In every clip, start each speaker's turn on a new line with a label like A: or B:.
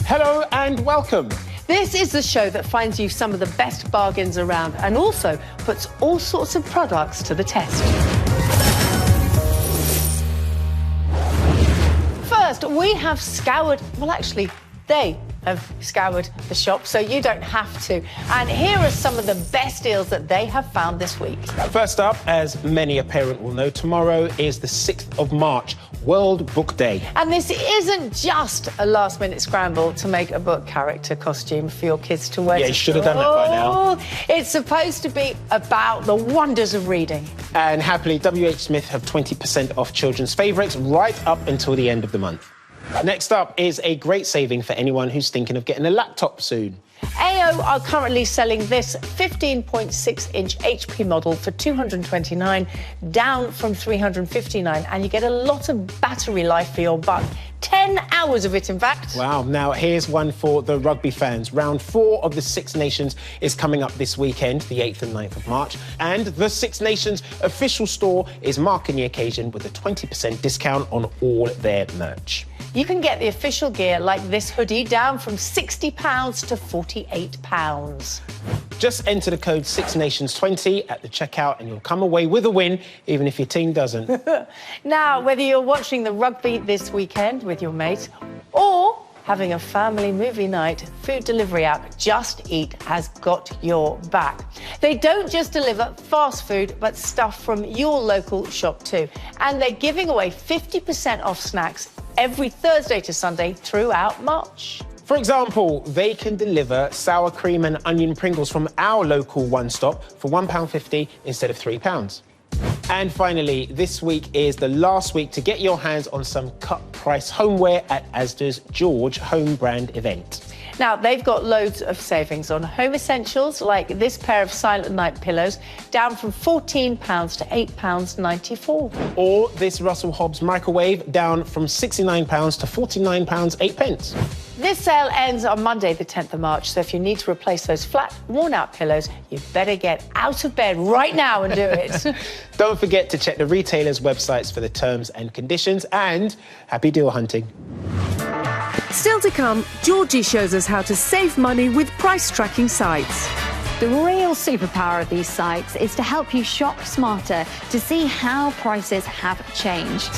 A: Hello and welcome.
B: This is the show that finds you some of the best bargains around and also puts all sorts of products to the test. First, we have scoured, well, actually, they have scoured the shop, so you don't have to. And here are some of the best deals that they have found this week.
A: First up, as many a parent will know, tomorrow is the 6th of March, World Book Day.
B: And this isn't just a last-minute scramble to make a book character costume for your kids to wear.
A: Yeah, you should have done that by now.
B: It's supposed to be about the wonders of reading.
A: And happily, WH Smith have 20% off children's favourites right up until the end of the month. Next up is a great saving for anyone who's thinking of getting a laptop soon.
B: AO are currently selling this 15.6-inch HP model for $229, down from $359, and you get a lot of battery life for your buck. 10 hours of it, in fact.
A: Wow. Now, here's one for the rugby fans. Round 4 of the Six Nations is coming up this weekend, the 8th and 9th of March. And the Six Nations official store is marking the occasion with a 20% discount on all their merch.
B: You can get the official gear like this hoodie down from £60 to £48.
A: Just enter the code SIXNATIONS20 at the checkout and you'll come away with a win, even if your team doesn't.
B: Now, whether you're watching the rugby this weekend with your mate or having a family movie night, food delivery app Just Eat has got your back. They don't just deliver fast food, but stuff from your local shop too. And they're giving away 50% off snacks every Thursday to Sunday throughout March.
A: For example, they can deliver sour cream and onion Pringles from our local one-stop for £1.50 instead of £3. And finally, this week is the last week to get your hands on some cut-price homeware at Asda's George home brand event.
B: Now, they've got loads of savings on home essentials, like this pair of Silent Night pillows, down from £14 to £8.94.
A: Or this Russell Hobbs microwave, down from £69 to £49 8
B: This sale ends on Monday, the 10th of March, so if you need to replace those flat, worn-out pillows, you better get out of bed right now and do it.
A: Don't forget to check the retailers' websites for the terms and conditions, and happy deal hunting.
C: Still to come, Georgie shows us how to save money with price-tracking sites.
D: The real superpower of these sites is to help you shop smarter to see how prices have changed.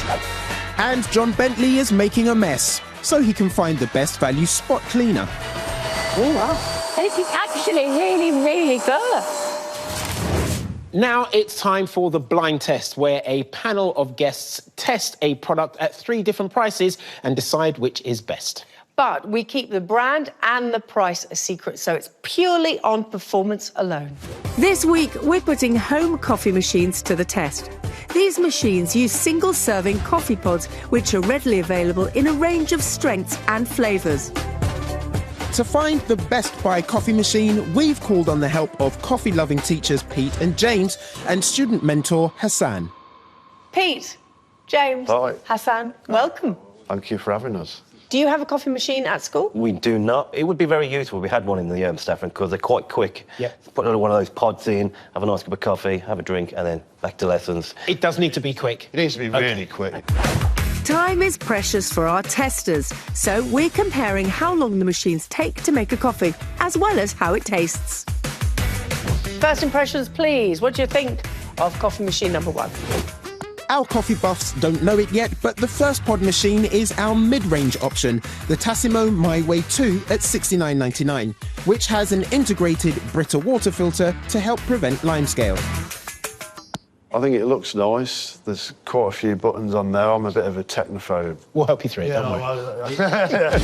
E: And John Bentley is making a mess, so he can find the best value spot cleaner.
B: Oh, wow. This is actually really, really good.
A: Now it's time for the blind test, where a panel of guests test a product at 3 different prices and decide which is best.
B: But we keep the brand and the price a secret, so it's purely on performance alone.
C: This week, we're putting home coffee machines to the test. These machines use single-serving coffee pods, which are readily available in a range of strengths and flavours.
E: To find the best buy coffee machine, we've called on the help of coffee-loving teachers Pete and James and student mentor Hassan.
B: Pete, James,
F: Hi.
B: Hassan, welcome.
F: Thank you for having us.
B: Do you have a coffee machine at school?
G: We do not. It would be very useful if we had one in the staff room, because they're quite quick.
A: Yeah.
G: Put one of those pods in, have a nice cup of coffee, have a drink, and then back to lessons.
A: It does need to be quick.
F: It needs to be really quick.
C: Time is precious for our testers, so we're comparing how long the machines take to make a coffee, as well as how it tastes.
B: First impressions, please. What do you think of coffee machine number 1?
E: Our coffee buffs don't know it yet, but the first pod machine is our mid-range option, the Tassimo My Way 2 at $69.99, which has an integrated Brita water filter to help prevent limescale.
F: I think it looks nice. There's quite a few buttons on there. I'm a bit of a technophobe.
A: We'll help you through it, don't worry.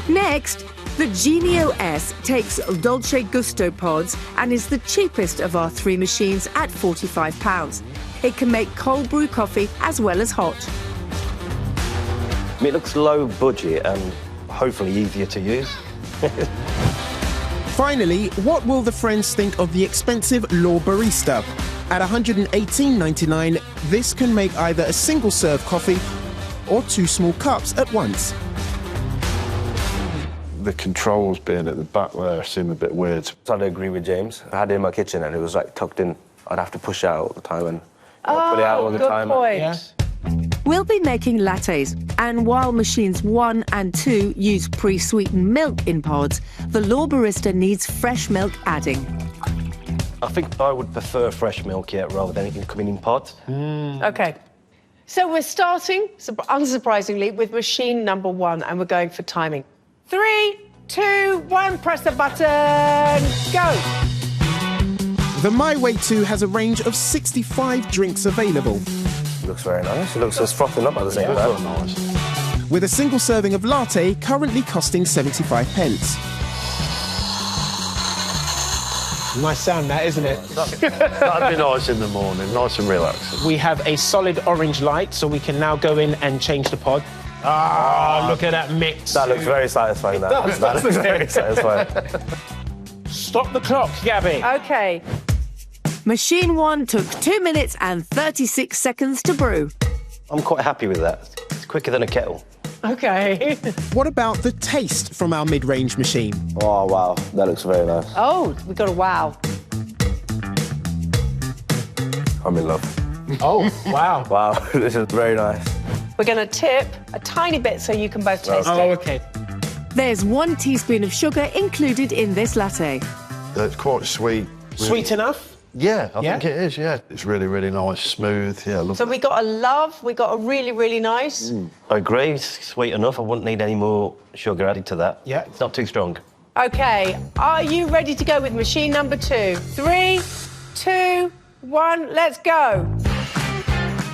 C: Next, the Genio S takes Dolce Gusto pods and is the cheapest of our 3 machines at £45. It can make cold brew coffee as well as hot.
G: I mean, it looks low budget and hopefully easier to use.
E: Finally, what will the friends think of the expensive Law Barista? At $118.99, this can make either a single-serve coffee or 2 small cups at once.
F: The controls being at the back there seem a bit weird.
G: So I'd agree with James. I had it in my kitchen and it was like tucked in. I'd have to push it out all the time and put it out all the time.
B: Good point.
A: Yeah.
C: We'll be making lattes, and while machines 1 and 2 use pre-sweetened milk in pods, the Law Barista needs fresh milk adding.
G: I think I would prefer fresh milk, yeah, rather than anything coming in pods.
B: OK. So we're starting, unsurprisingly, with machine number 1, and we're going for timing. 3, 2, 1, press the button, go!
E: The My Way 2 has a range of 65 drinks available.
H: Looks very nice. It looks just frothing up at the same time.
F: Nice.
E: With a single serving of latte currently costing 75 pence.
A: Nice sound, that, isn't it?
F: That'd be nice in the morning, nice and relaxing.
A: We have a solid orange light, so we can now go in and change the pod. Ah, look at that mix.
H: That looks very satisfying. That looks very satisfying.
A: Stop the clock, Gabby.
B: OK.
C: Machine 1 took 2 minutes and 36 seconds to brew.
G: I'm quite happy with that. It's quicker than a kettle.
B: OK.
E: What about the taste from our mid-range machine?
H: Oh, wow. That looks very nice.
B: Oh, we got a wow.
H: I'm in love.
A: Oh, wow.
H: Wow, this is very nice.
B: We're going to tip a tiny bit so you can both taste
A: Oh,
B: it.
A: OK.
C: There's 1 teaspoon of sugar included in this latte.
F: It's quite sweet.
A: Sweet enough?
F: Yeah, I
A: Yeah?
F: think it is, yeah. It's really, really nice, smooth, yeah, lovely.
B: So we got a love, we got a really, really nice.
G: I agree, it's sweet enough. I wouldn't need any more sugar added to that.
A: Yeah.
G: It's not too strong.
B: OK, are you ready to go with machine number 2? 3, 2, 1, let's go.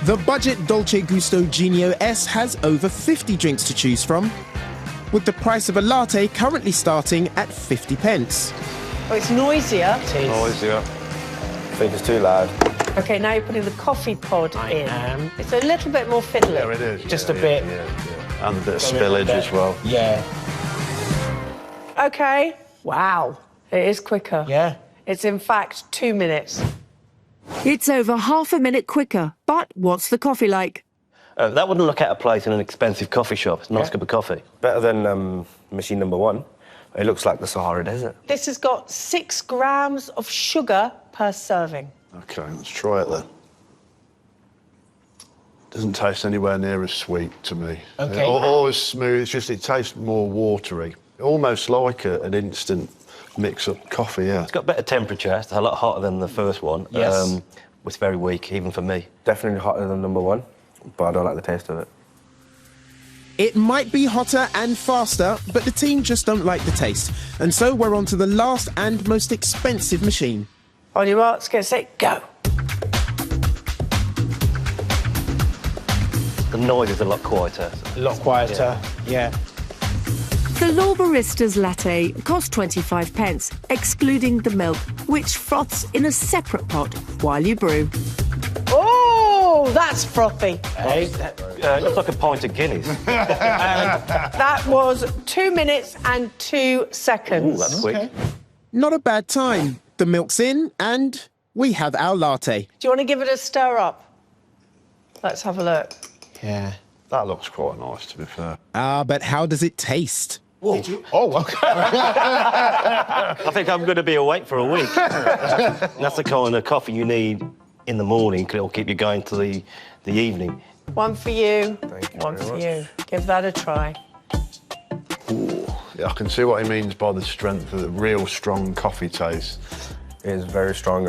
E: The budget Dolce Gusto Genio S has over 50 drinks to choose from, with the price of a latte currently starting at 50 pence.
B: Oh, it's noisier.
F: Noisier.
H: I think it's too loud.
B: OK, now you're putting the coffee pod
A: I
B: in.
A: am.
B: It's a little bit more fiddly.
F: There it is.
A: Just
F: yeah,
A: a bit.
F: Yeah. And a bit of spillage as well.
A: Yeah.
B: OK. Wow, it is quicker.
A: Yeah.
B: It's in fact 2 minutes.
C: It's over half a minute quicker, but what's the coffee like?
G: That wouldn't look out of place in an expensive coffee shop. It's a nice cup of coffee.
H: Better than machine number 1. It looks like the Sahara Desert.
B: This has got 6 grams of sugar per serving.
F: OK, let's try it then. Doesn't taste anywhere near as sweet to me.
A: OK.
F: Always smooth, it's just it tastes more watery. Almost like an instant mix-up coffee, yeah.
G: It's got better temperature. It's a lot hotter than the first one.
A: Yes.
G: It's very weak, even for me.
H: Definitely hotter than number 1, but I don't like the taste of it.
E: It might be hotter and faster, but the team just don't like the taste. And so we're on to the last and most expensive machine.
B: On your marks, get set, go.
G: The noise is a lot quieter.
A: A lot quieter. Yeah.
C: The Law Barista's latte costs 25 pence, excluding the milk, which froths in a separate pot while you brew.
B: Oh, that's frothy.
A: Hey,
G: It looks like a pint of Guinness.
B: That was 2 minutes and 2 seconds.
G: Ooh, that's quick.
E: Not a bad time. The milk's in, and we have our latte.
B: Do you want to give it a stir up? Let's have a look.
A: yeah.
F: That looks quite nice, to be fair.
E: But how does it taste?
A: Oh, okay.
G: I think I'm going to be awake for a week. That's the kind of coffee you need in the morning, because it'll keep you going to the evening.
B: One for you,
H: Thank you
B: one
H: very
B: for
H: much.
B: you. Give that a try.
F: Yeah, I can see what he means by the strength of the real strong coffee taste.
H: It is very strong.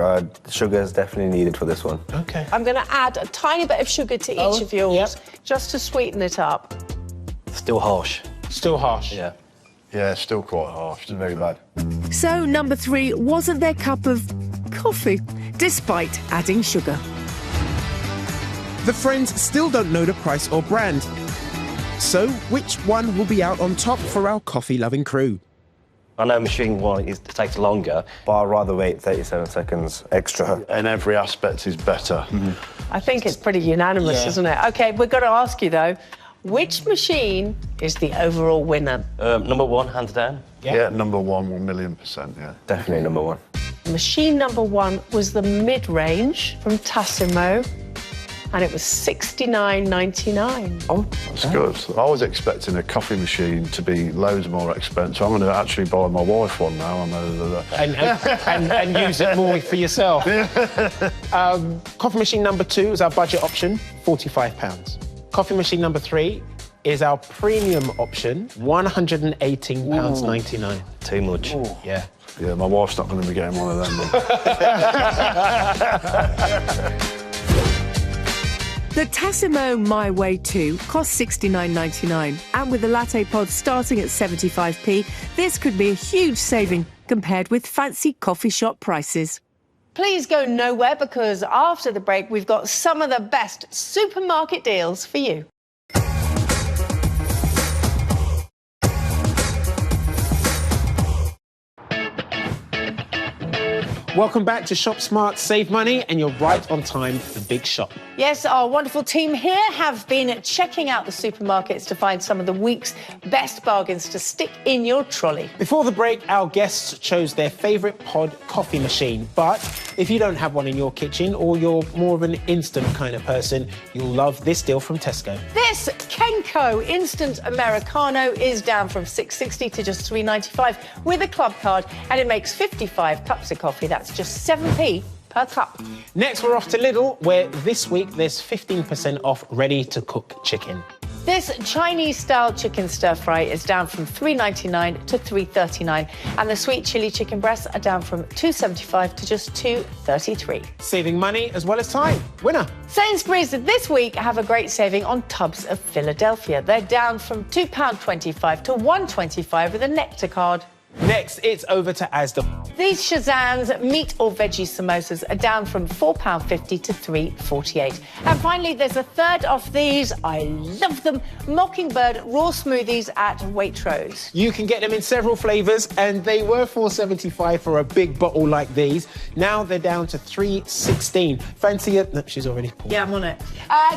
H: Sugar is definitely needed for this one.
A: Okay.
B: I'm going to add a tiny bit of sugar to each of yours,
A: yep.
B: just to sweeten it up.
G: Still harsh.
A: Still harsh.
G: Yeah.
F: Yeah, it's still quite harsh. It's very bad.
C: So number 3 wasn't their cup of coffee, despite adding sugar.
E: The friends still don't know the price or brand. So, which one will be out on top for our coffee-loving crew?
G: I know machine 1 takes longer.
H: But I'd rather wait 37 seconds extra.
F: In every aspect is better.
B: I think it's pretty unanimous,
A: Yeah.
B: isn't it? OK, we've got to ask you, though, which machine is the overall winner?
G: Number 1, hands down.
F: Yeah, number 1, 1,000,000%, yeah.
H: Definitely number 1.
B: Machine number 1 was the mid-range from Tassimo, and it was $69.99.
H: Oh,
F: That's good. I was expecting a coffee machine to be loads more expensive. I'm going to actually buy my wife one now. I know that.
A: And use it more for yourself. Coffee machine number 2 is our budget option, £45. Coffee machine number 3 is our premium option, £118.99.
G: Too much.
F: Ooh.
A: Yeah.
F: Yeah, my wife's not going to be getting one of them.
C: The Tassimo My Way 2 costs $69.99, and with the latte pods starting at 75p, this could be a huge saving compared with fancy coffee shop prices.
B: Please go nowhere, because after the break, we've got some of the best supermarket deals for you.
A: Welcome back to Shop Smart, Save Money, and you're right on time for the big shop.
B: Yes, our wonderful team here have been checking out the supermarkets to find some of the week's best bargains to stick in your trolley.
A: Before the break, our guests chose their favourite pod coffee machine. But if you don't have one in your kitchen, or you're more of an instant kind of person, you'll love this deal from Tesco.
B: This Kenco Instant Americano is down from $6.60 to just $3.95 with a club card, and it makes 55 cups of coffee. That's just 7p per cup.
A: Next, we're off to Lidl, where this week there's 15% off ready-to-cook chicken.
B: This Chinese-style chicken stir-fry is down from $3.99 to $3.39, and the sweet chili chicken breasts are down from $2.75 to just $2.33.
A: Saving money as well as time. Winner.
B: Sainsbury's this week have a great saving on tubs of Philadelphia. They're down from £2.25 to $1.25 with a Nectar card.
A: Next, it's over to Asda.
B: These Shazam's meat or veggie samosas are down from £4.50 to $3.48. And finally, there's a third of these. I love them. Mockingbird raw smoothies at Waitrose.
A: You can get them in several flavours, and they were $4.75 for a big bottle like these. Now they're down to $3.16. Fancy it? No, she's already pulled.
B: Yeah, I'm on it.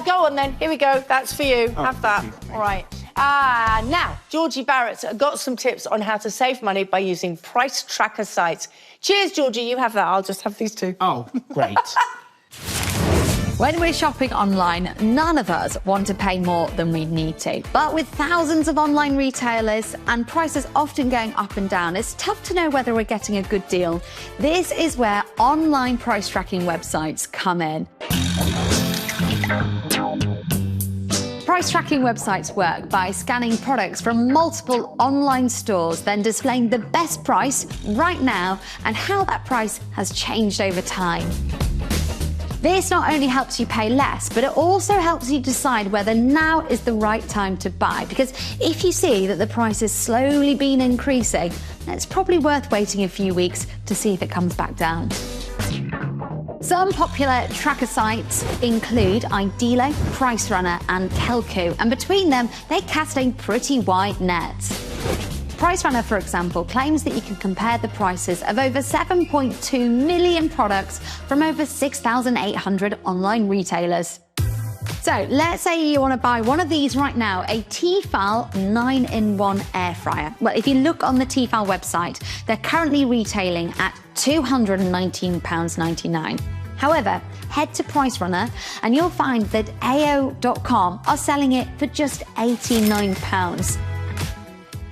B: Go on then. Here we go. That's for you. Have that. All right. Now, Georgie Barrett's got some tips on how to save money by using price tracker sites. Cheers, Georgie. You have that. I'll just have these two.
A: Oh, great.
D: When we're shopping online, none of us want to pay more than we need to. But with thousands of online retailers and prices often going up and down, it's tough to know whether we're getting a good deal. This is where online price tracking websites come in. Price tracking websites work by scanning products from multiple online stores, then displaying the best price right now and how that price has changed over time. This not only helps you pay less, but it also helps you decide whether now is the right time to buy. Because if you see that the price has slowly been increasing, then it's probably worth waiting a few weeks to see if it comes back down. Some popular tracker sites include Idealo, Price Runner and Kelku, and between them, they cast a pretty wide net. Price Runner, for example, claims that you can compare the prices of over 7.2 million products from over 6,800 online retailers. So let's say you want to buy one of these right now, a Tefal 9-in-1 air fryer. Well, if you look on the Tefal website, they're currently retailing at £219.99. However, head to Price Runner and you'll find that AO.com are selling it for just £89.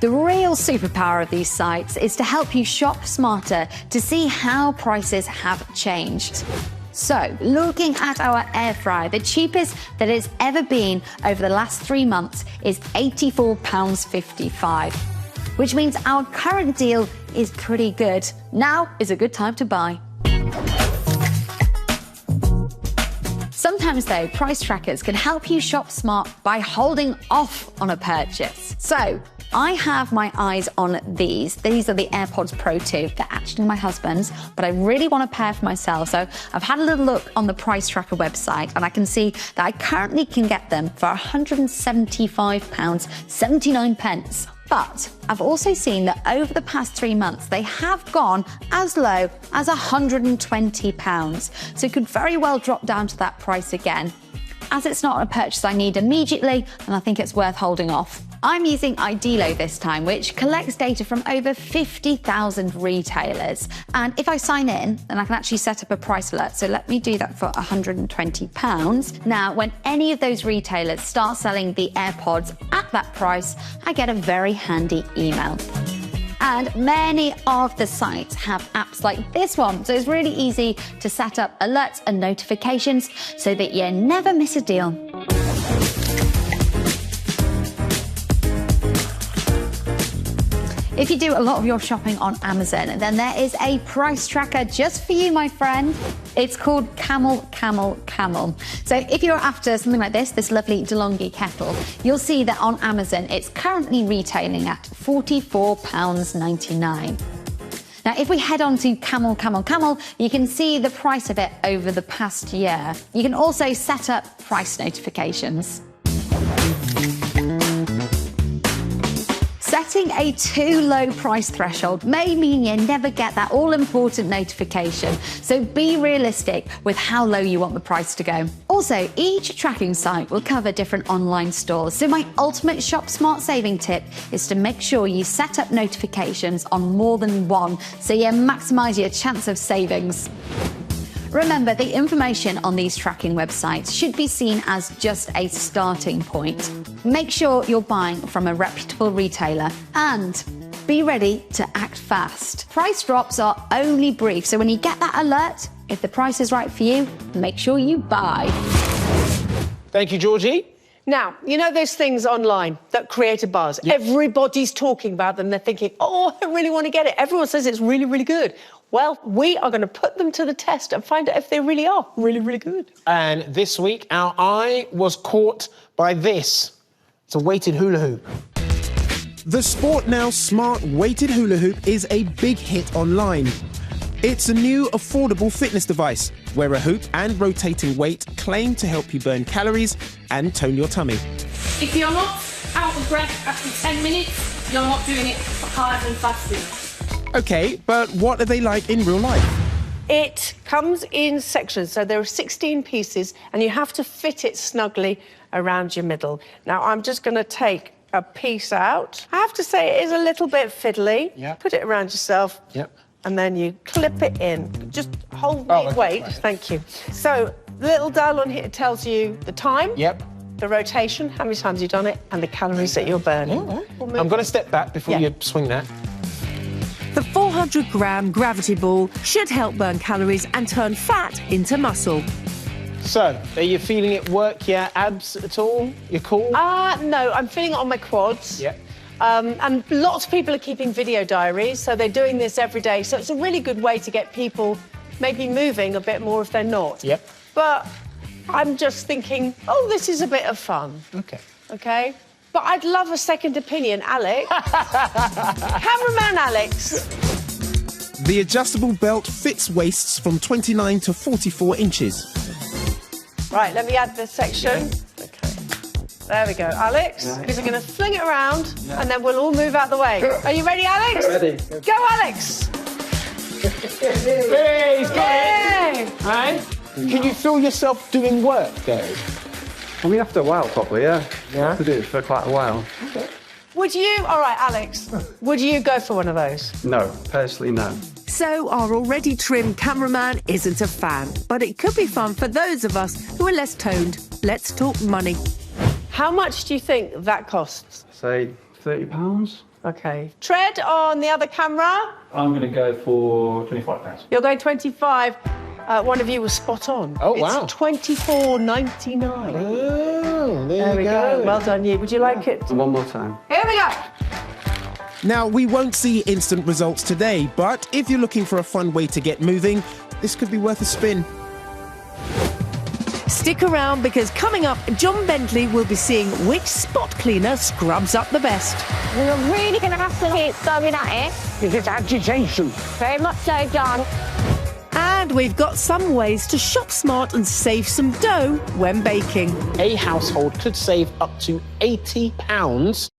D: The real superpower of these sites is to help you shop smarter to see how prices have changed. So, looking at our air fryer, the cheapest that it's ever been over the last 3 months is £84.55, which means our current deal is pretty good. Now is a good time to buy. Sometimes, though, price trackers can help you shop smart by holding off on a purchase. So, I have my eyes on these. These are the AirPods Pro 2. They're actually my husband's, but I really want a pair for myself. So I've had a little look on the Price Tracker website, and I can see that I currently can get them for £175.79. But I've also seen that over the past 3 months, they have gone as low as £120. So it could very well drop down to that price again. As it's not a purchase I need immediately, and I think it's worth holding off. I'm using Idealo this time, which collects data from over 50,000 retailers. And if I sign in, then I can actually set up a price alert. So let me do that for £120. Now, when any of those retailers start selling the AirPods at that price, I get a very handy email. And many of the sites have apps like this one, so it's really easy to set up alerts and notifications so that you never miss a deal. If you do a lot of your shopping on Amazon, then there is a price tracker just for you, my friend. It's called Camel. So if you're after something like this lovely DeLonghi kettle, you'll see that on Amazon, it's currently retailing at £44.99. Now, if we head on to Camel, you can see the price of it over the past year. You can also set up price notifications. Setting a too low price threshold may mean you never get that all-important notification, so be realistic with how low you want the price to go. Also, each tracking site will cover different online stores, so my ultimate Shop Smart saving tip is to make sure you set up notifications on more than one, so you maximise your chance of savings. Remember, the information on these tracking websites should be seen as just a starting point. Make sure you're buying from a reputable retailer and be ready to act fast. Price drops are only brief, so when you get that alert, if the price is right for you, make sure you buy.
A: Thank you, Georgie.
B: Now, you know those things online that create a buzz? Yep. Everybody's talking about them. They're thinking, oh, I really want to get it. Everyone says it's really, really good. Well, we are going to put them to the test and find out if they really are really, really good.
A: And this week, our eye was caught by this. It's a weighted hula hoop.
E: The Sport Now Smart Weighted Hula Hoop is a big hit online. It's a new, affordable fitness device where a hoop and rotating weight claim to help you burn calories and tone your tummy.
I: If you're not out of breath after 10 minutes, you're not doing it hard and fasting.
E: OK, but what are they like in real life?
B: It comes in sections, so there are 16 pieces, and you have to fit it snugly around your middle. Now, I'm just going to take a piece out. I have to say it is a little bit fiddly.
A: Yep.
B: Put it around yourself.
A: Yep.
B: And then you clip it in. Just hold the weight. Right. Thank you. So the little dial on here tells you the time.
A: Yep.
B: The rotation, how many times you've done it, and the calories that you're burning.
A: I'm going to step back before you swing that.
C: The 400-gram gravity ball should help burn calories and turn fat into muscle.
A: So, are you feeling it work your abs at all? You're cool?
B: No, I'm feeling it on my quads.
A: Yep.
B: And lots of people are keeping video diaries, so they're doing this every day. So it's a really good way to get people maybe moving a bit more if they're not.
A: Yep.
B: But I'm just thinking, oh, this is a bit of fun.
A: OK.
B: OK? But I'd love a second opinion, Alex. Cameraman Alex.
E: The adjustable belt fits waists from 29 to 44 inches.
B: Right, let me add this section. OK. There we go. Alex, we're going to fling it around, and then we'll all move out the way. Are you ready, Alex?
J: Ready.
B: Go, Alex.
A: Hey, he's got it. Hey? Can you feel yourself doing work, Dave?
J: I mean, after a while, probably, yeah.
A: Yeah?
J: I have to do it for quite a while.
A: Okay.
B: Would you... All right, Alex, would you go for one of those?
J: No, personally, no.
C: So our already trim cameraman isn't a fan, but it could be fun for those of us who are less toned. Let's talk money.
B: How much do you think that costs?
J: Say £30.
B: OK. Tread on the other camera.
K: I'm going to go for £25.
B: You're going 25. One of you was spot on.
A: Oh, wow.
B: It's £24.99.
A: Oh, there
B: we go. Well done, you. Would you like it?
J: One more time.
B: Here we go.
E: Now, we won't see instant results today, but if you're looking for a fun way to get moving, this could be worth a spin.
C: Stick around, because coming up, John Bentley will be seeing which spot cleaner scrubs up the best.
L: We're really going to have to keep going at it.
M: It's agitation.
L: Very much so, John.
C: And we've got some ways to shop smart and save some dough when baking.
A: A household could save up to £80.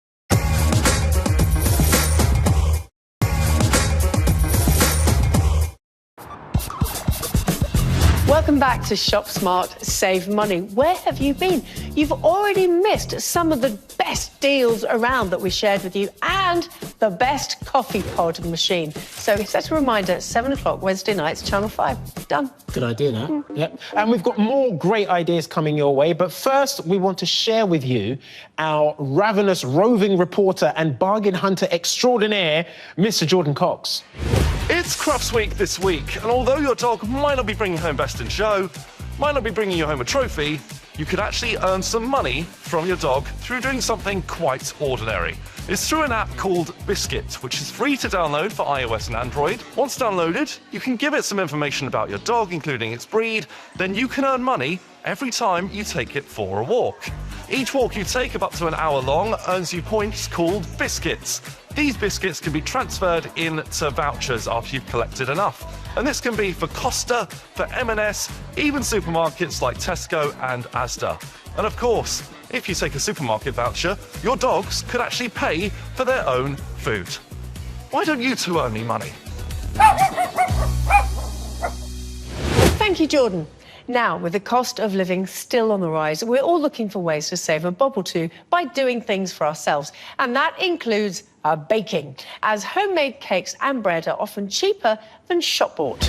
B: Welcome back to Shop Smart, Save Money. Where have you been? You've already missed some of the best deals around that we shared with you, and the best coffee pod machine. So set a reminder at 7 o'clock Wednesday nights, Channel 5. Done.
A: Good idea, no? Yep. And we've got more great ideas coming your way, but first we want to share with you our ravenous roving reporter and bargain hunter extraordinaire, Mr. Jordan Cox.
N: It's Crufts Week this week, and although your dog might not be bringing home Best in Show, might not be bringing you home a trophy, you could actually earn some money from your dog through doing something quite ordinary. It's through an app called Biscuit, which is free to download for iOS and Android. Once downloaded, you can give it some information about your dog, including its breed. Then you can earn money every time you take it for a walk. Each walk you take, up to an hour long, earns you points called biscuits. These biscuits can be transferred into vouchers after you've collected enough. And this can be for Costa, for M&S, even supermarkets like Tesco and Asda. And of course, if you take a supermarket voucher, your dogs could actually pay for their own food. Why don't you two earn me money?
B: Thank you, Jordan. Now, with the cost of living still on the rise, we're all looking for ways to save a bob or two by doing things for ourselves. And that includes baking, as homemade cakes and bread are often cheaper than shop-bought.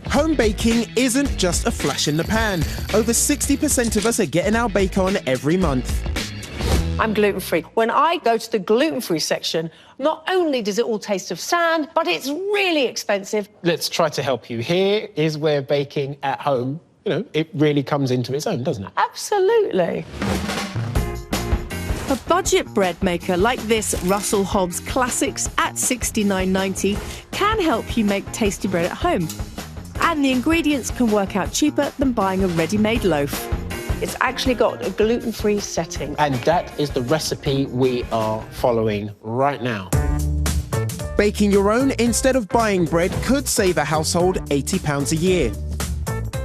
E: Home baking isn't just a flash in the pan. Over 60% of us are getting our bake on every month.
B: I'm gluten-free. When I go to the gluten-free section, not only does it all taste of sand, but it's really expensive.
A: Let's try to help you. Here is where baking at home, it really comes into its own, doesn't it?
B: Absolutely.
C: A budget bread maker like this Russell Hobbs Classics at $69.90 can help you make tasty bread at home. And the ingredients can work out cheaper than buying a ready-made loaf.
B: It's actually got a gluten-free setting.
A: And that is the recipe we are following right now.
E: Baking your own instead of buying bread could save a household £80 a year.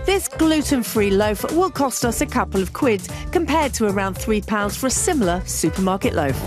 C: This gluten-free loaf will cost us a couple of quid, compared to around £3 for a similar supermarket loaf.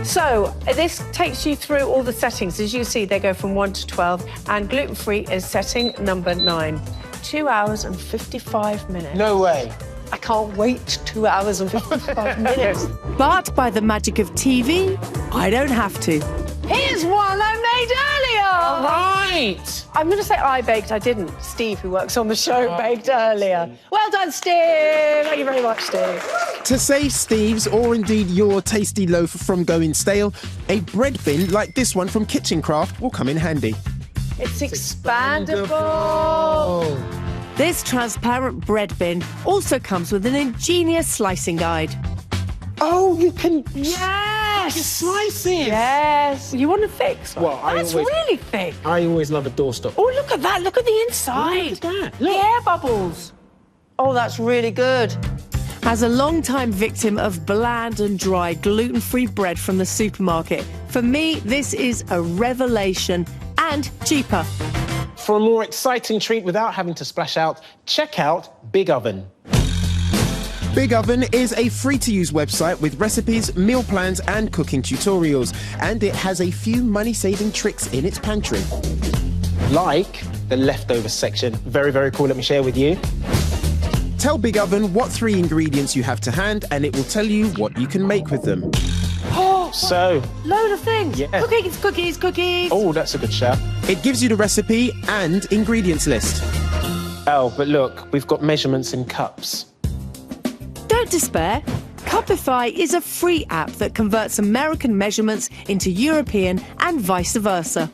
B: So, this takes you through all the settings. As you see, they go from 1 to 12, and gluten-free is setting number 9. 2 hours and 55 minutes.
A: No way.
B: I can't wait 2 hours and 55 minutes.
C: But by the magic of TV, I don't have to.
B: Here's one I made earlier.
A: All right.
B: I'm going to say I baked. I didn't. Steve, who works on the show, baked earlier. Well done, Steve. Thank you very much, Steve.
E: To save Steve's or indeed your tasty loaf from going stale, a bread bin like this one from Kitchen Craft will come in handy.
B: It's expandable.
C: This transparent bread bin also comes with an ingenious slicing guide.
A: Oh, you can...
B: Yes!
A: Slice it.
B: Yes. You want to fix?
A: Well,
B: That's really thick.
A: I always love a doorstop.
B: Oh, look at that. Look at the inside.
A: Look at that.
B: The air bubbles. Oh, that's really good.
C: As a long-time victim of bland and dry gluten-free bread from the supermarket, for me, this is a revelation and cheaper.
A: For a more exciting treat without having to splash out, check out Big Oven.
E: Big Oven is a free-to-use website with recipes, meal plans and cooking tutorials, and it has a few money-saving tricks in its pantry.
A: Like the leftovers section. Very, very cool. Let me share with you.
E: Tell Big Oven what 3 ingredients you have to hand and it will tell you what you can make with them.
B: Oh,
A: So...
B: load of things.
A: Yeah.
B: Cookies, cookies, cookies.
A: Oh, that's a good shout.
E: It gives you the recipe and ingredients list.
A: Oh, but look, we've got measurements in cups.
C: Don't despair. Cupify is a free app that converts American measurements into European and vice versa.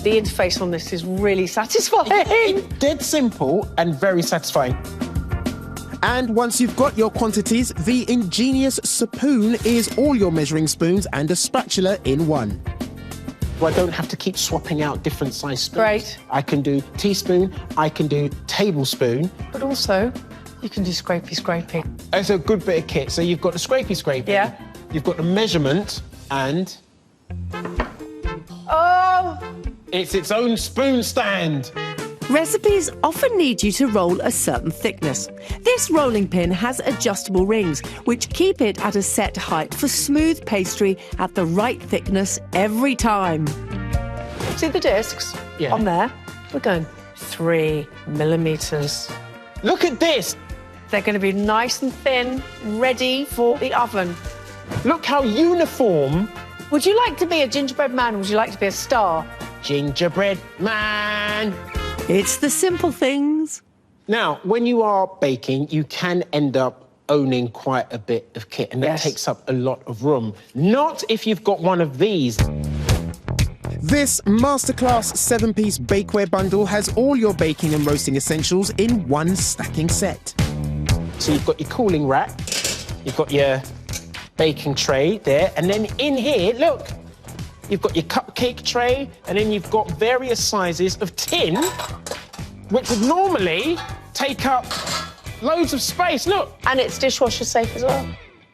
B: The interface on this is really satisfying.
A: It's dead simple and very satisfying.
E: And once you've got your quantities, the ingenious Spoon is all your measuring spoons and a spatula in one.
A: I don't have to keep swapping out different size spoons.
B: Great.
A: I can do teaspoon, I can do tablespoon.
B: But also, you can do scrapey.
A: It's a good bit of kit. So you've got the scrapey.
B: Yeah.
A: You've got the measurement and...
B: Oh!
A: It's its own spoon stand.
C: Recipes often need you to roll a certain thickness. This rolling pin has adjustable rings, which keep it at a set height for smooth pastry at the right thickness every time.
B: See the discs on there? We're going 3 millimetres.
A: Look at this.
B: They're going to be nice and thin, ready for the oven.
A: Look how uniform.
B: Would you like to be a gingerbread man or would you like to be a star?
A: Gingerbread man.
C: It's the simple things.
A: Now, when you are baking, you can end up owning quite a bit of kit, and that takes up a lot of room. Not if you've got one of these.
E: This Masterclass 7-piece bakeware bundle has all your baking and roasting essentials in one stacking set.
A: So you've got your cooling rack, you've got your baking tray there, and then in here, look, you've got your cupcake tray, and then you've got various sizes of tin, which would normally take up loads of space, look.
B: And it's dishwasher safe as well.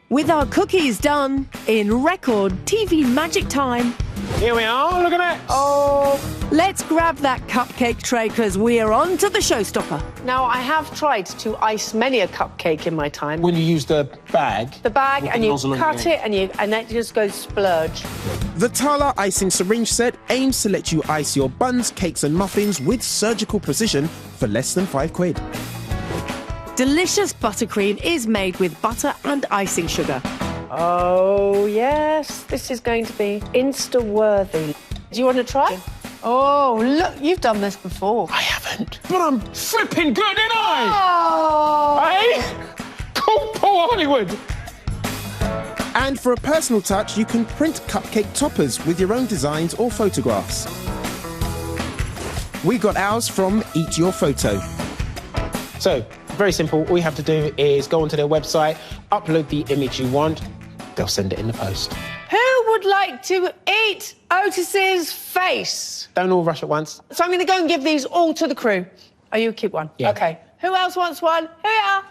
C: With our cookies done in record TV magic time.
A: Here we are, look at that.
C: Oh, let's grab that cupcake tray because we're on to the showstopper.
B: Now, I have tried to ice many a cupcake in my time.
A: When you use the bag.
B: The bag, and you
A: nozzle
B: cut it, and then it just goes splurge.
E: The Tala icing syringe set aims to let you ice your buns, cakes and muffins with surgical precision for less than £5.
C: Delicious buttercream is made with butter and icing sugar.
B: Oh, yes. This is going to be Insta-worthy. Do you want to try? Oh, look, you've done this before.
A: I haven't. But I'm flipping good, ain't I?
B: Oh!
A: Hey? Cool, Paul Hollywood.
E: And for a personal touch, you can print cupcake toppers with your own designs or photographs. We got ours from Eat Your Photo.
A: So, very simple. All you have to do is go onto their website, upload the image you want. They'll send it in the post.
B: Who would like to eat Otis's face?
A: Don't all rush at once.
B: So I'm going to go and give these all to the crew. Oh, you keep one?
A: Yeah.
B: OK. Who else wants one? Here.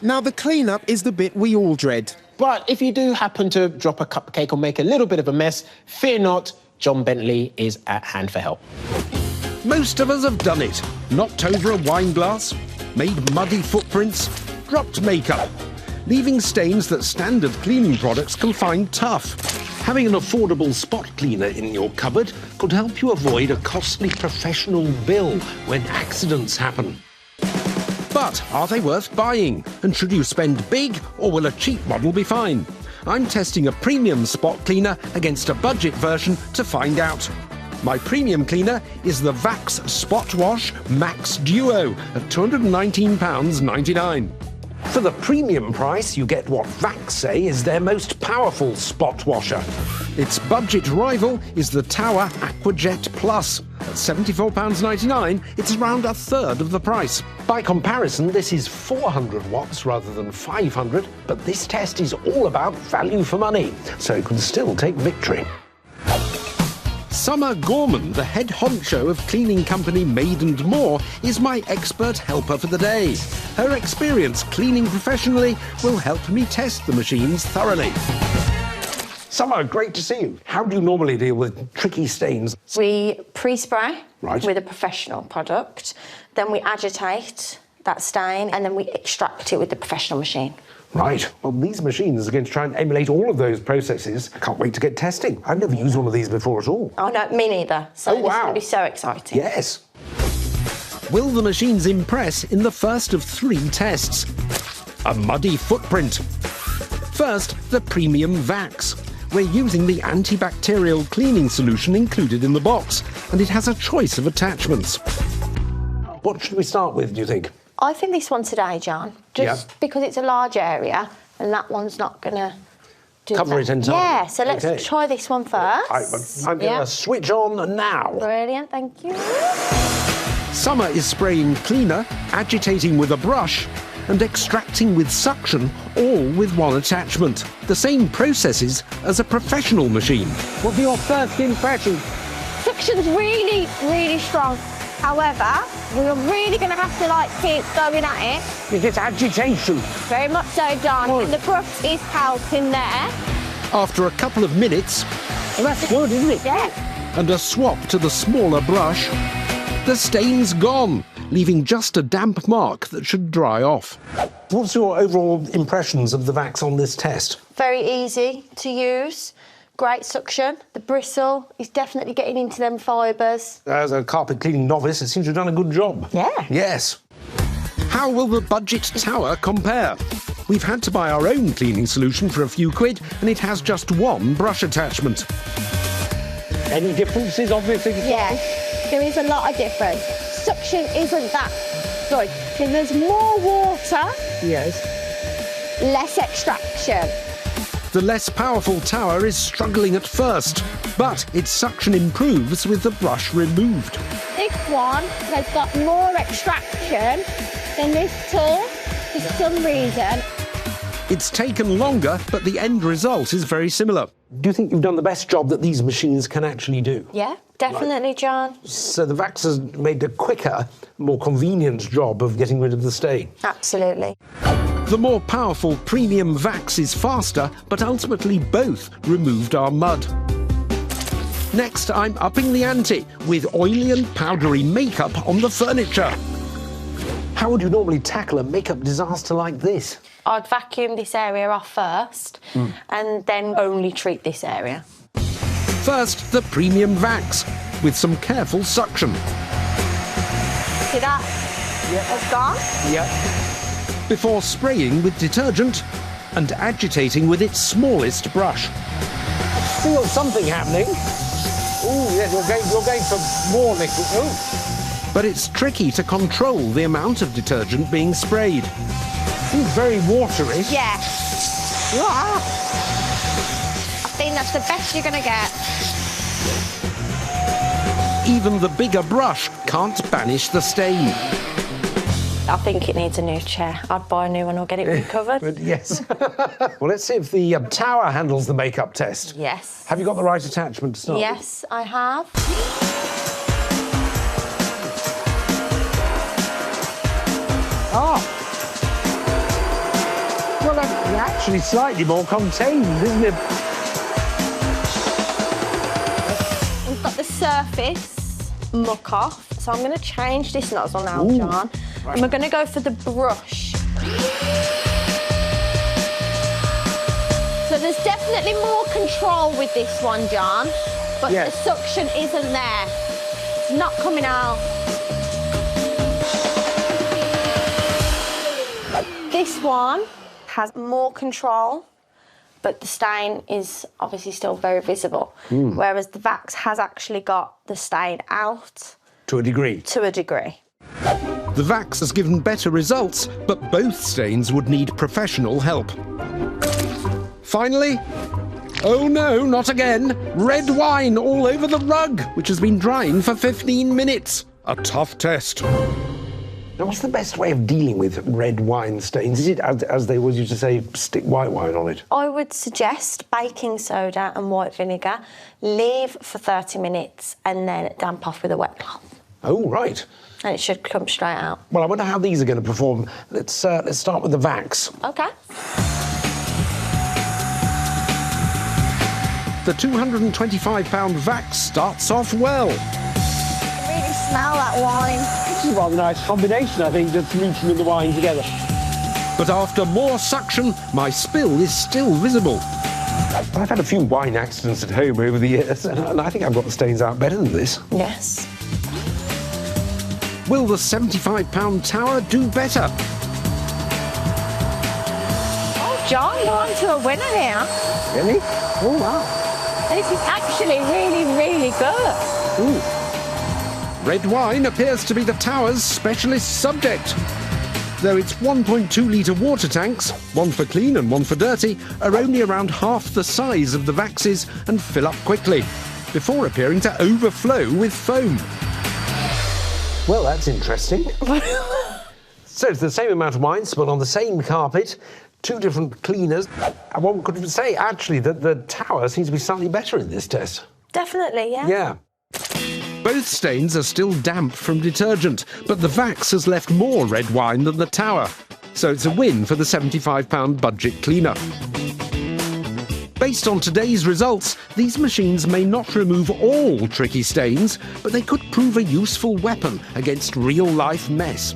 E: Now, the clean-up is the bit we all dread.
A: But if you do happen to drop a cupcake or make a little bit of a mess, fear not, John Bentley is at hand for help.
M: Most of us have done it. Knocked over a wine glass, made muddy footprints, dropped makeup, leaving stains that standard cleaning products can find tough. Having an affordable spot cleaner in your cupboard could help you avoid a costly professional bill when accidents happen. But are they worth buying? And should you spend big, or will a cheap model be fine? I'm testing a premium spot cleaner against a budget version to find out. My premium cleaner is the Vax Spot Wash Max Duo at £219.99. For the premium price, you get what Vax say is their most powerful spot washer. Its budget rival is the Tower AquaJet Plus. At £74.99, it's around a third of the price. By comparison, this is 400 watts rather than 500, but this test is all about value for money, so it can still take victory. Summer Gorman, the head honcho of cleaning company Maid & More, is my expert helper for the day. Her experience cleaning professionally will help me test the machines thoroughly. Summer, great to see you. How do you normally deal with tricky stains?
L: We pre-spray
M: Right.
L: with a professional product, then we agitate that stain, and then we extract it with the professional machine.
M: Right. Well, these machines are going to try and emulate all of those processes. I can't wait to get testing. I've never used one of these before at all.
L: Oh, no, me neither. So
M: Oh,
L: this is
M: wow.
L: going to be so exciting.
M: Yes. Will the machines impress in the first of 3 tests? A muddy footprint. First, the premium Vax. We're using the antibacterial cleaning solution included in the box, and it has a choice of attachments. What should we start with, do you think?
L: I think this one today, John, just because it's a large area and that one's not going to do
M: Cover
L: that.
M: it entirely.
L: Yeah, so let's
M: Okay.
L: try this one first.
M: I'm going to switch on now.
L: Brilliant, thank you.
M: Summer is spraying cleaner, agitating with a brush, and extracting with suction, all with one attachment. The same processes as a professional machine.
O: What are your first impressions?
L: Suction's really, really strong. However, we're really going to have to, keep going at it.
O: Is it agitation?
L: Very much so, John. And the brush is helping there.
M: After a couple of minutes,
O: Well, that's good, isn't it?
L: Yeah.
M: and a swap to the smaller brush, the stain's gone, leaving just a damp mark that should dry off. What's your overall impressions of the Vax on this test?
L: Very easy to use. Great suction. The bristle is definitely getting into them fibres.
M: As a carpet cleaning novice, it seems to have done a good job.
L: Yeah.
M: Yes. How will the budget tower compare? We've had to buy our own cleaning solution for a few quid, and it has just one brush attachment.
O: Any differences, obviously?
L: Yeah, there is a lot of difference. Suction isn't that good. So there's more water,
O: Yes.
L: less extraction.
M: The less powerful tower is struggling at first, but its suction improves with the brush removed.
L: This one has got more extraction than this tool. for some reason.
M: It's taken longer, but the end result is very similar.
P: Do you think you've done the best job that these machines can actually do?
L: Yeah, definitely, John.
P: So the Vax has made a quicker, more convenient job of getting rid of the stain?
L: Absolutely.
M: The more powerful premium Vax is faster, but ultimately both removed our mud. Next, I'm upping the ante with oily and powdery makeup on the furniture.
P: How would you normally tackle a makeup disaster like this?
L: I'd vacuum this area off first and then only treat this area.
M: First, the premium Vax, with some careful suction.
L: See that?
P: Yeah.
L: It's gone?
P: Yeah.
M: Before spraying with detergent and agitating with its smallest brush.
P: I feel something happening. Oh, yeah, you're going for more liquid. Oh.
M: But it's tricky to control the amount of detergent being sprayed.
P: Seems very watery.
L: Yeah. I think that's the best you're going to get.
M: Even the bigger brush can't banish the stain.
L: I think it needs a new chair. I'd buy a new one or get it recovered.
P: But yes. Well, let's see if the tower handles the makeup test.
L: Yes.
P: Have you got the right attachment to start?
L: Yes, I have.
P: Ah! Well, that's actually slightly more contained, isn't it?
L: We've got the surface muck off, so I'm going to change this nozzle now,
P: Ooh.
L: John.
P: Right.
L: And we're going to go for the brush. So there's definitely more control with this one, John, but
P: Yes.
L: the suction isn't there. It's not coming out. This one has more control, but the stain is obviously still very visible, whereas the Vax has actually got the stain out.
P: To a degree.
L: To a degree.
M: The Vax has given better results, but both stains would need professional help. Finally, oh no, not again, red wine all over the rug, which has been drying for 15 minutes. A tough test.
P: Now, what's the best way of dealing with red wine stains? Is it, as they always used to say, stick white wine on it?
L: I would suggest baking soda and white vinegar, leave for 30 minutes and then damp off with a wet cloth.
P: Oh, right.
L: And it should come straight out.
P: Well, I wonder how these are going to perform. Let's start with the Vax.
L: Okay.
M: The £225 Vax starts off well.
L: Really smell that wine.
O: This is a rather nice combination, I think, just meeting and the wine together.
M: But after more suction, my spill is still visible.
P: I've had a few wine accidents at home over the years, and I think I've got the stains out better than this.
L: Yes.
M: Will the £75 tower do better?
L: Oh, John, you're on to a winner here.
P: Really? Oh, wow.
L: This is actually really, really good.
P: Ooh.
M: Red wine appears to be the tower's specialist subject. Though its 1.2-litre water tanks, one for clean and one for dirty, are only around half the size of the Vax's and fill up quickly, before appearing to overflow with foam.
P: Well, that's interesting. So it's the same amount of wine spilled on the same carpet, two different cleaners. And one could say, actually, that the tower seems to be slightly better in this test.
L: Definitely, yeah.
P: Yeah.
M: Both stains are still damp from detergent, but the Vax has left more red wine than the tower. So it's a win for the £75 budget cleaner. Based on today's results, these machines may not remove all tricky stains, but they could prove a useful weapon against real-life mess.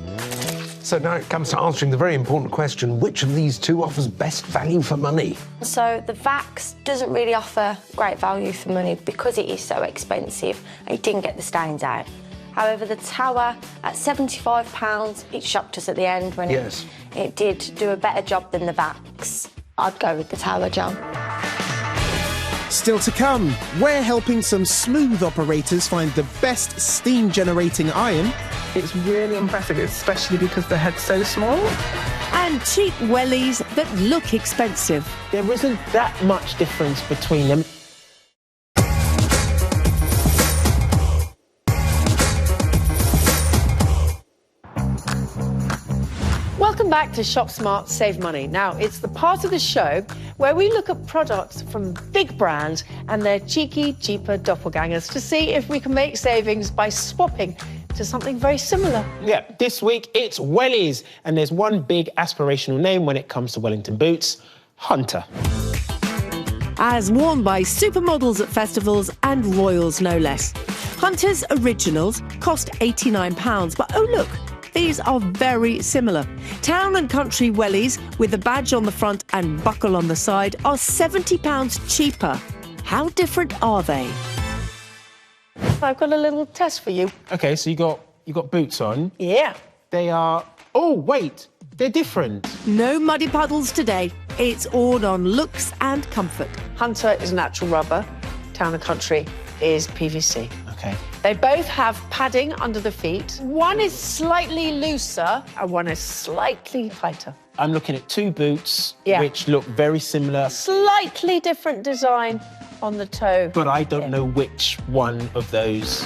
P: So now it comes to answering the very important question, which of these two offers best value for money?
L: So the Vax doesn't really offer great value for money because it is so expensive and it didn't get the stains out. However, the tower at £75, it shocked us at the end when it did do a better job than the Vax. I'd go with the tower, John.
E: Still to come, we're helping some smooth operators find the best steam-generating iron.
K: It's really impressive, especially because the head's so small.
C: And cheap wellies that look expensive.
A: There isn't that much difference between them.
B: Welcome Welcome back to Shop Smart, Save Money. Now, it's the part of the show where we look at products from big brands and their cheeky, cheaper doppelgangers to see if we can make savings by swapping to something very similar.
A: Yeah, this week it's Wellies, and there's one big aspirational name when it comes to Wellington boots, Hunter.
C: As worn by supermodels at festivals and royals, no less. Hunter's originals cost £89, but oh look, these are very similar. Town and country wellies with a badge on the front and buckle on the side are £70 cheaper. How different are they?
B: I've got a little test for you.
A: Okay, so you got boots on.
B: Yeah.
A: They are... Oh, wait, they're different.
C: No muddy puddles today. It's all on looks and comfort.
B: Hunter is natural rubber. Town and country is PVC.
A: Okay.
B: They both have padding under the feet. One is slightly looser and one is slightly tighter.
A: I'm looking at two boots,
B: Yeah.
A: which look very similar.
B: Slightly different design on the toe.
A: But I don't know which one of those.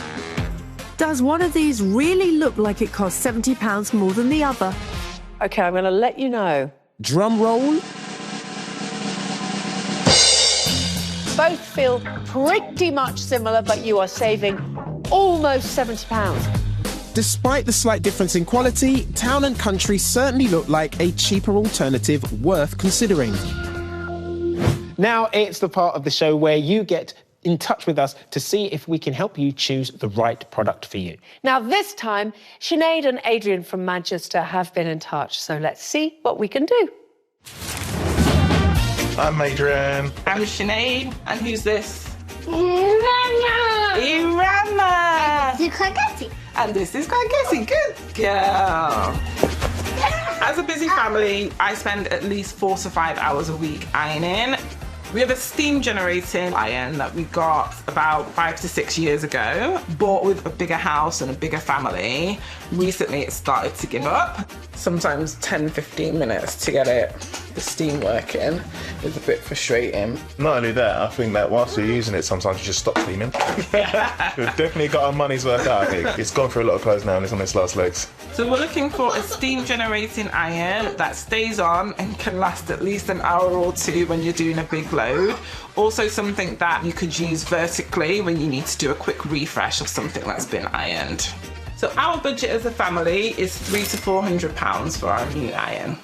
C: Does one of these really look like it costs £70 more than the other?
B: OK, I'm going to let you know.
E: Drum roll.
B: Both feel pretty much similar, but you are saving almost £70.
E: Despite the slight difference in quality, Town and Country certainly look like a cheaper alternative worth considering.
A: Now it's the part of the show where you get in touch with us to see if we can help you choose the right product for you.
B: Now, this time, Sinead and Adrian from Manchester have been in touch, so let's see what we can do.
Q: I'm Adrian.
K: I'm Sinead. And who's this?
I: Irama!
K: Irama!
I: This is Kwagesi.
K: And this is Kwagesi. Good girl. As a busy family, I spend at least 4 to 5 hours a week ironing. We have a steam generating iron that we got about 5 to 6 years ago, bought with a bigger house and a bigger family. Recently it started to give up. Sometimes 10-15 minutes to get the steam working is a bit frustrating.
Q: Not only that, I think that whilst you're using it, sometimes you just stop cleaning. We've definitely got our money's worth out of it. It's gone through a lot of clothes now and it's on its last legs.
K: So we're looking for a steam generating iron that stays on and can last at least an hour or two when you're doing a big load. Also something that you could use vertically when you need to do a quick refresh of something that's been ironed. So our budget as a family is £300 to £400 for our new iron.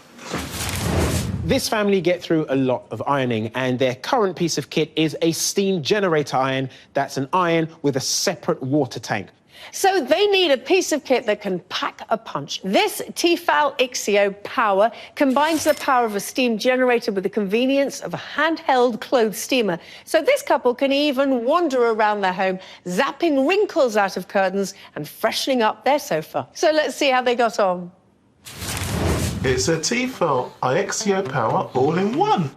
A: This family get through a lot of ironing, and their current piece of kit is a steam generator iron. That's an iron with a separate water tank.
B: So they need a piece of kit that can pack a punch. This Tefal Ixio Power combines the power of a steam generator with the convenience of a handheld clothes steamer. So this couple can even wander around their home, zapping wrinkles out of curtains and freshening up their sofa. So let's see how they got on.
Q: It's a Tefal Ixio Power all-in-one.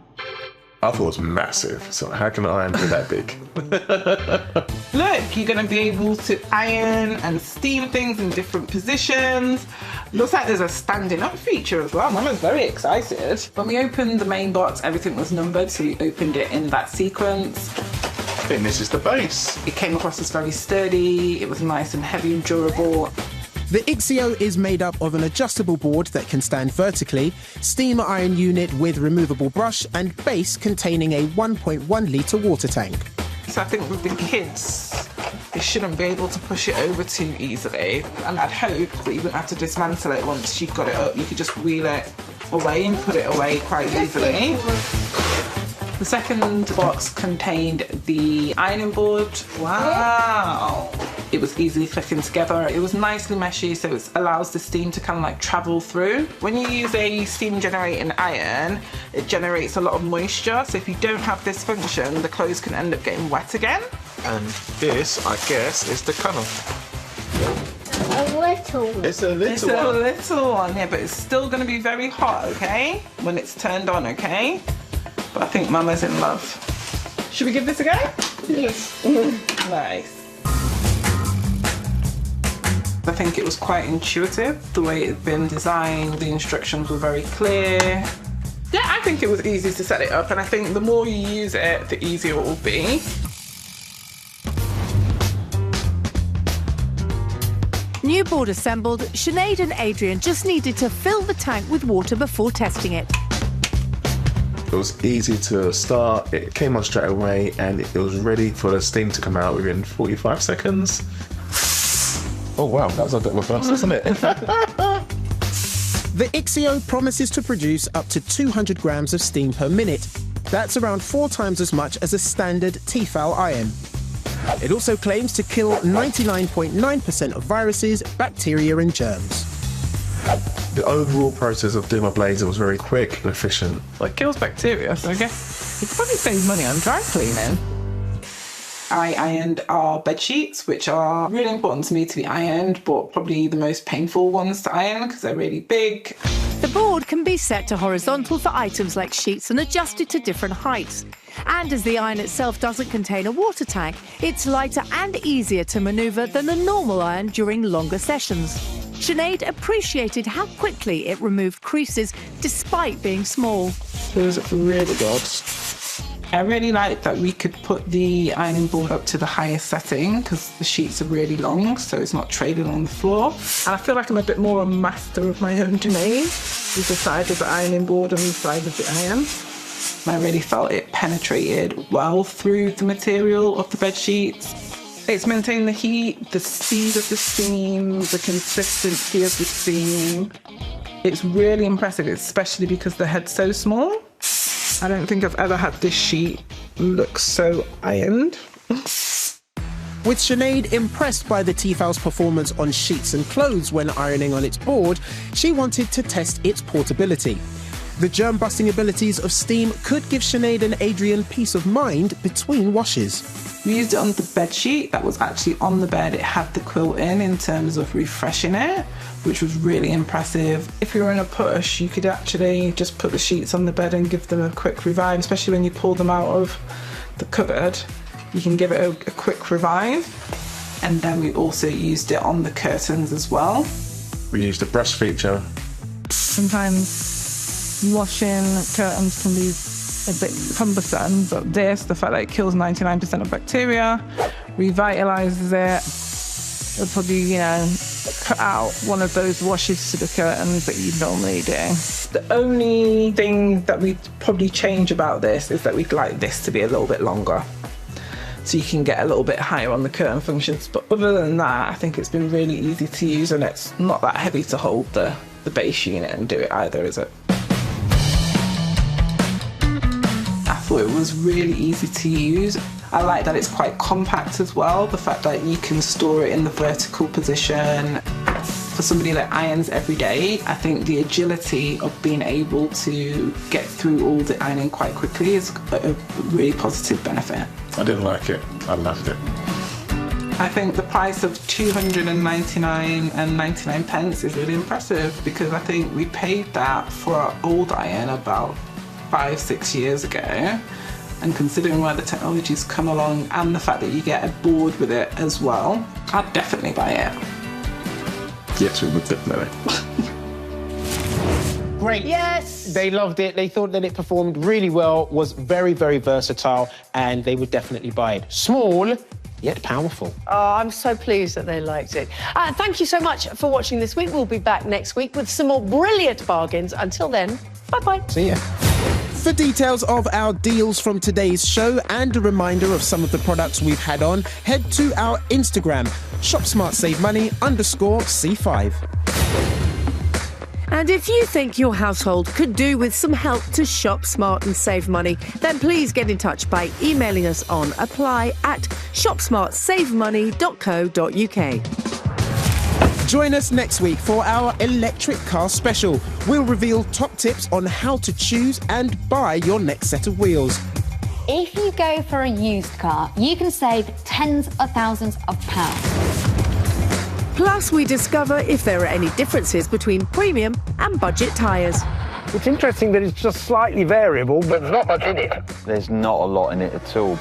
Q: I thought it was massive, so how can an iron be that big?
K: Look, you're going to be able to iron and steam things in different positions. Looks like there's a standing up feature as well. Mama's very excited. When we opened the main box, everything was numbered, so we opened it in that sequence.
Q: I think this is the base.
K: It came across as very sturdy, it was nice and heavy and durable.
E: The Ixio is made up of an adjustable board that can stand vertically, steam iron unit with removable brush, and base containing a 1.1 litre water tank.
K: So I think with the kids, they shouldn't be able to push it over too easily. And I'd hope that you wouldn't have to dismantle it once you've got it up. You could just wheel it away and put it away quite easily. The second box contained the ironing board. Wow! It was easily clicking together. It was nicely meshy, so it allows the steam to kind of like travel through. When you use a steam generating iron, it generates a lot of moisture. So if you don't have this function, the clothes can end up getting wet again.
Q: And this, I guess, is the colour.
I: A little.
Q: It's a little
K: It's a little one, yeah, but it's still going to be very hot, okay? When it's turned on, okay? But I think Mama's in love. Should we give this a go? Yes. Nice. I think it was quite intuitive, the way it had been designed. The instructions were very clear. Yeah, I think it was easy to set it up, and I think the more you use it, the easier it will be.
C: new board assembled, Sinead and Adrian just needed to fill the tank with water before testing it.
Q: It was easy to start, it came on straight away, and it was ready for the steam to come out within 45 seconds. Oh wow, that was a bit of a fuss, wasn't it?
E: The Ixio promises to produce up to 200 grams of steam per minute. That's around 4 times as much as a standard Tefal iron. It also claims to kill 99.9% of viruses, bacteria and germs.
Q: The overall process of doing my blazer was very quick and efficient.
K: Well, it kills bacteria, so I guess you could probably save money on dry cleaning. I ironed our bed sheets, which are really important to me to be ironed, but probably the most painful ones to iron because they're really big.
C: The board can be set to horizontal for items like sheets and adjusted to different heights. And as the iron itself doesn't contain a water tank, it's lighter and easier to manoeuvre than a normal iron during longer sessions. Sinead appreciated how quickly it removed creases despite being small.
K: It was really good. I really like that we could put the ironing board up to the highest setting because the sheets are really long, so it's not trailing on the floor. And I feel like I'm a bit more a master of my own domain with the side of the ironing board and the side of the iron. And I really felt it penetrated well through the material of the bed sheets. It's maintained the heat, the speed of the steam, the consistency of the steam. It's really impressive, especially because the head's so small. I don't think I've ever had this sheet look so ironed.
E: With Sinead impressed by the Tefal's performance on sheets and clothes when ironing on its board, she wanted to test its portability. The germ-busting abilities of steam could give Sinead and Adrian peace of mind between washes.
K: We used it on the bed sheet that was actually on the bed. It had the quilt in terms of refreshing it, which was really impressive. If you were in a push, you could actually just put the sheets on the bed and give them a quick revive, especially when you pull them out of the cupboard. You can give it a quick revive. And then we also used it on the curtains as well.
Q: We used the brush feature.
K: Sometimes washing curtains can be a bit cumbersome, but this, the fact that it kills 99% of bacteria, revitalises it, it'll probably, you know, cut out one of those washes to the curtains that you normally do. The only thing that we'd probably change about this is that we'd like this to be a little bit longer, so you can get a little bit higher on the curtain functions. But other than that, I think it's been really easy to use, and it's not that heavy to hold the base unit and do it either, is it? I thought it was really easy to use. I like that it's quite compact as well, the fact that you can store it in the vertical position. For somebody that irons every day, I think the agility of being able to get through all the ironing quite quickly is a really positive benefit.
Q: I didn't like it, I loved it.
K: I think the price of £299.99 is really impressive, because I think we paid that for our old iron about 5-6 years ago, and considering where the technology's come along and the fact that you get a board with it as well, I'd definitely buy it.
Q: Yes, we would definitely.
A: Great. Yes! They loved it. They thought that it performed really well, was very, very versatile, and they would definitely buy it. Small, yet powerful.
B: Oh, I'm so pleased that they liked it. Thank you so much for watching this week. We'll be back next week with some more brilliant bargains. Until then, bye-bye.
A: See ya.
E: For details of our deals from today's show and a reminder of some of the products we've had on, head to our Instagram, ShopSmartSaveMoney_C5.
C: And if you think your household could do with some help to shop smart and save money, then please get in touch by emailing us on apply@shopsmartsavemoney.co.uk.
E: Join us next week for our electric car special. We'll reveal top tips on how to choose and buy your next set of wheels.
D: If you go for a used car, you can save tens of thousands of pounds.
C: Plus, we discover if there are any differences between premium and budget tyres.
P: It's interesting that it's just slightly variable, but there's not much in it.
R: There's not a lot in it at all.